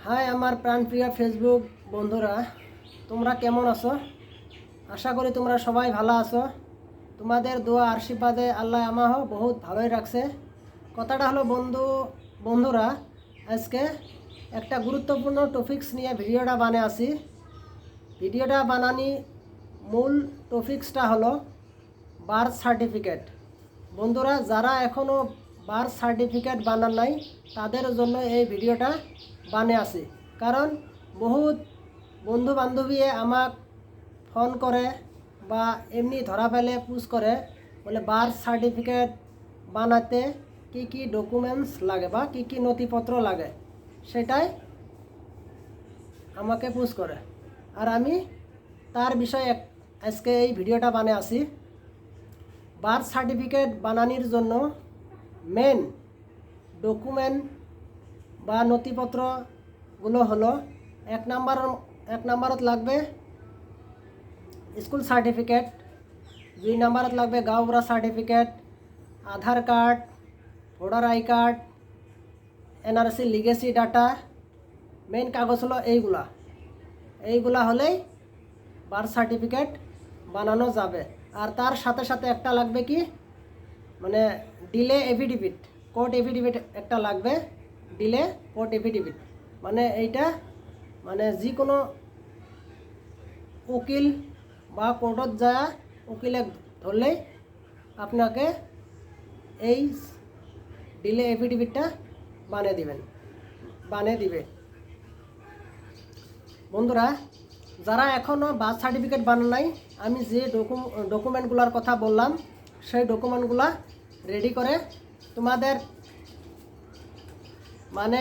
High আমার প্রাণপ্রিয় Facebook বন্ধুরা, তোমরা কেমন আছো? আশা করি তোমরা সবাই ভালো আছো। তোমাদের দোয়া আশীর্বাদে আল্লাহ আমাহ বহুত ভালোই রাখছে। কথাটা হলো বন্ধুরা, আজকে একটা গুরুত্বপূর্ণ টপিক্স নিয়ে ভিডিওটা বানিয়ে আসি। ভিডিওটা বানানি মূল টপিক্সটা হলো বার্থ সার্টিফিকেট। বন্ধুরা, যারা এখনও বার্থ সার্টিফিকেট বানান নাই তাদের জন্য এই ভিডিওটা বানিয়ে আসি। কারণ বহুত বন্ধু বান্ধবী আমাক ফোন করে বা এমনি ধরা ফেলে পুশ করে, বলে বার্থ সার্টিফিকেট বানাতে কি কি ডকুমেন্টস লাগে বা কি কি নথিপত্র লাগে, সেটাই আমাকে পুশ করে। আর আমি তার বিষয়ে আজকে এই ভিডিওটা বানিয়ে আসি। বার্থ সার্টিফিকেট বানানোর জন্য মেন ডকুমেন্ট বা নথিপত্রগুলো হলো এক নাম্বারত লাগবে স্কুল সার্টিফিকেট, 2 নাম্বারত লাগবে গাঁওবুড়া certificate, Aadhaar card, voter I card, NRC legacy data. Main কাগজ হলো এইগুলা হলেই বার্থ সার্টিফিকেট বানানো যাবে। আর তার সাথে সাথে একটা লাগবে কি, মানে ডিলে এফিডেভিট, কোর্ট এফিডেভিট একটা লাগবে। ডিলে কোর্ট এফিডেভিট মানে এইটা মানে যে কোনো উকিল বা কোর্টত যায় উকিলে ধরলেই আপনাকে এই ডিলে এফিডেভিটটা বানিয়ে দিবে। বন্ধুরা, যারা এখনও বার্থ সার্টিফিকেট বানান নাই, আমি যে ডকুমেন্টগুলোর কথা বললাম সেই ডকুমেন্টগুলো রেডি করে তোমাদের মানে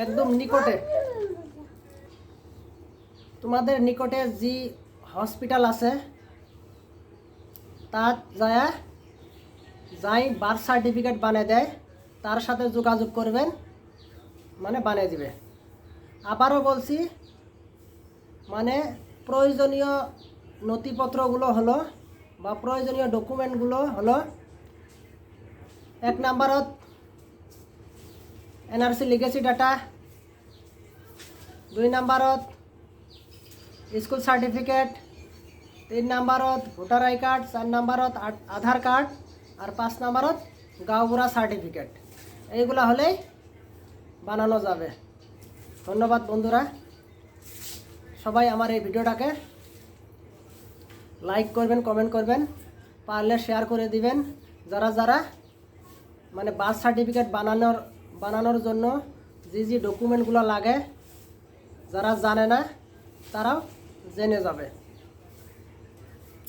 একদম নিকটে যে হসপিটাল আছে তাত যাই বার্থ সার্টিফিকেট বানিয়ে দেয়, তার সাথে যোগাযোগ করবেন, মানে বানিয়ে দিবে। আবারও বলছি, মানে প্রয়োজনীয় নথিপত্রগুলো হলো বা প্রয়োজনীয় ডকুমেন্টগুলো হলো, 1 নাম্বারত এনআরসি লিগেসি ডাটা, 2 নাম্বারত স্কুল সার্টিফিকেট, 3 নাম্বারত ভোটার আই কার্ড, 4 নাম্বারত আধার কার্ড, আর 5 নাম্বারত গাঁওবুড়া সার্টিফিকেট। এইগুলা হলেই বানানো যাবে। ধন্যবাদ বন্ধুরা, সবাই আমার এই ভিডিওটাকে লাইক করবেন, কমেন্ট করবেন, পারলে শেয়ার করে দিবেন। যারা মানে বার্থ সার্টিফিকেট বানানোর জন্য যে ডকুমেন্টগুলো লাগে, যারা জানে না তারাও জেনে যাবে।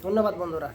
ধন্যবাদ বন্ধুরা।